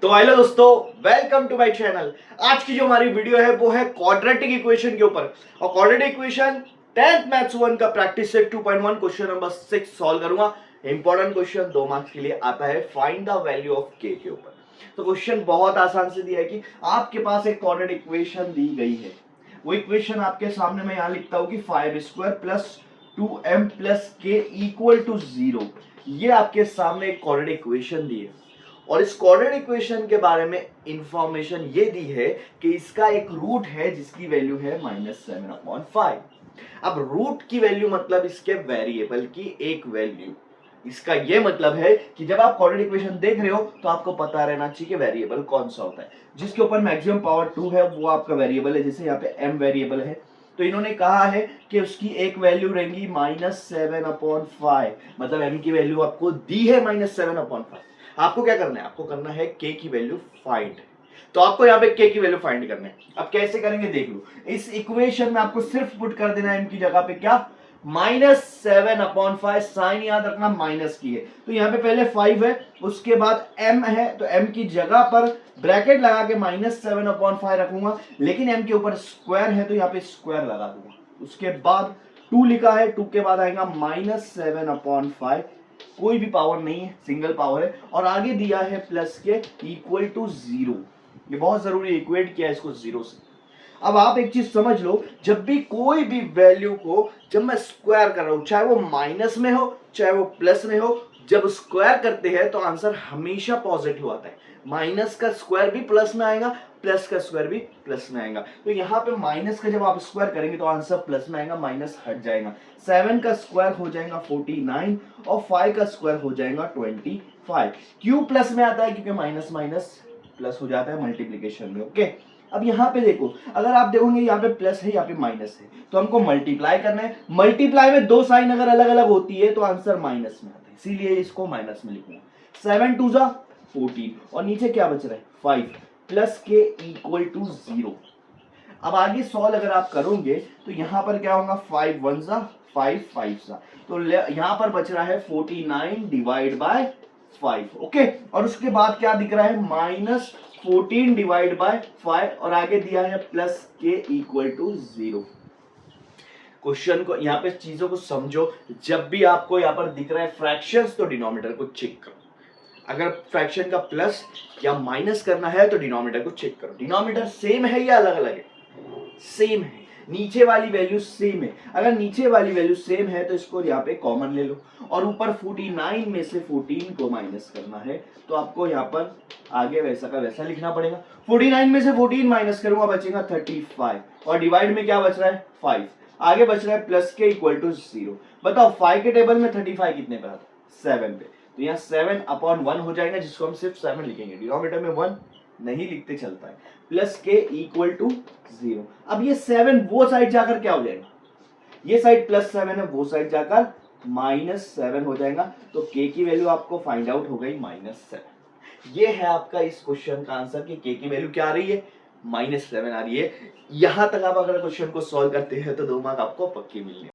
तो हेलो दोस्तों, welcome to my channel. आज की जो हमारी वीडियो है वो है क्वाड्रेटिक इक्वेशन के ऊपर। और क्वाड्रेटिक इक्वेशन 10th मैथ्स 1 का practice set 2.1 question number 6 solve करूंगा। इंपॉर्टेंट क्वेश्चन 2 मार्क्स के लिए आता है, फाइंड द वैल्यू ऑफ के ऊपर। तो क्वेश्चन बहुत आसान से दिया है कि आपके पास एक क्वाड्रेटिक इक्वेशन दी गई है। वो इक्वेशन आपके सामने मैं यहां लिखता हूं कि 5² प्लस 2m प्लस के इक्वल टू 0। ये आपके सामने एक क्वाड्रेटिक इक्वेशन दी है और इस क्वाड्रेटिक इक्वेशन के बारे में इंफॉर्मेशन ये दी है कि इसका एक रूट है जिसकी वैल्यू है -7/5। अब रूट की वैल्यू मतलब इसके वेरिएबल की एक वैल्यू। इसका ये मतलब है कि जब आप क्वाड्रेटिक इक्वेशन देख रहे हो तो आपको पता रहना चाहिए कि वेरिएबल कौन सा होता है। जिसके ऊपर मैक्सिमम पावर 2 है वो आपका वेरिएबल है। जैसे यहाँ पे m वेरिएबल है तो इन्होंने कहा है कि उसकी एक वैल्यू रहेगी -7/5। मतलब m की वैल्यू आपको दी है -7/5। आपको क्या करना है, आपको करना है k की वैल्यू फाइंड। तो आपको यहाँ पे k की वैल्यू फाइंड करना है। अब कैसे करेंगे देख लो। इस इक्वेशन में आपको सिर्फ पुट कर देना है m की जगह पे क्या, -7/5। साइन याद रखना माइनस की है तो यहाँ पे पहले 5 है, उसके बाद m है तो m की जगह पर ब्रैकेट लगा के -7/5 रखूंगा, लेकिन m के ऊपर स्क्वायर है तो यहाँ पे स्क्वायर लगा दूंगा। उसके बाद 2 लिखा है, 2 के बाद आएगा -7/5। कोई भी पावर नहीं है, सिंगल पावर है और आगे दिया है प्लस के इक्वल टू 0। ये बहुत जरूरी, इक्वेट किया है इसको 0 से। अब आप एक चीज समझ लो, जब भी कोई भी वैल्यू को जब मैं स्क्वायर कर रहा हूं, चाहे वो माइनस में हो चाहे वो प्लस में हो, जब स्क्वायर करते हैं तो आंसर हमेशा पॉजिटिव आता है। माइनस का स्क्वायर भी प्लस में आएगा, प्लस का स्क्वायर भी प्लस में आएगा। तो यहाँ पे माइनस का जब आप स्क्वायर करेंगे तो आंसर प्लस में आएगा, माइनस हट जाएगा। 7 का स्क्वायर हो जाएगा 49 और 5 का स्क्वायर हो जाएगा 25। क्यों प्लस में आता है, क्योंकि माइनस माइनस प्लस हो जाता है मल्टीप्लीकेशन में। ओके, अब यहाँ पे देखो, अगर आप देखोगे यहाँ पे प्लस है यहाँ पे माइनस है तो हमको मल्टीप्लाई करना है। मल्टीप्लाई में दो साइन अगर अलग अलग होती है तो आंसर माइनस में आता है, इसीलिए इसको माइनस में लिखूंगा। 7 2 जा 14 और नीचे क्या बच रहा है 5 प्लस के इक्वल टू 0। अब आगे सॉल्व अगर आप करोगे तो यहां पर क्या होगा, 5 1 जा 5 5 जा, तो यहां पर बच रहा है 49 डिवाइड बाय 5। ओके, और उसके बाद क्या दिख रहा है -14 डिवाइड बाय 5 और आगे दिया है प्लस के इक्वल टू 0। क्वेश्चन को यहाँ पे चीजों को समझो। जब भी आपको यहाँ पर दिख रहा है फ्रैक्शंस तो डिनोमिनेटर को चेक करो। अगर फ्रैक्शन का प्लस या माइनस करना है तो डिनोमिनेटर को चेक करो। डिनोमिनेटर सेम है या अलग अलग है, सेम है। नीचे वाली वैल्यू सेम है, अगर नीचे वाली वैल्यू सेम है तो इसको यहाँ पे कॉमन ले लो और ऊपर 49 में से 14 को माइनस करना है तो आपको यहाँ पर आगे वैसा का वैसा लिखना पड़ेगा। 49 में से 14 माइनस करूंगा बचेगा 35 और डिवाइड में क्या बच रहा है 5, आगे बच रहा है प्लस के इक्वल टू 0। बताओ 5 के टेबल में 35 कितने पे आता है 7 पे, तो यहाँ 7/1 हो जाएगा जिसको हम सिर्फ 7 लिखेंगे। डिनोमिनेटर में 1 नहीं लिखते चलता है, प्लस के इक्वल टू 0। अब ये 7 वो साइड जाकर क्या हो जाएगा, ये साइड +7 है, वो साइड जाकर -7 हो जाएगा। तो के की वैल्यू आपको फाइंड आउट हो गई -7। ये है आपका इस क्वेश्चन का आंसर कि के की वैल्यू क्या आ रही है, -7 आ रही है। यहां तक आप अगर क्वेश्चन को सॉल्व करते हैं तो 2 मार्क आपको पक्की मिलने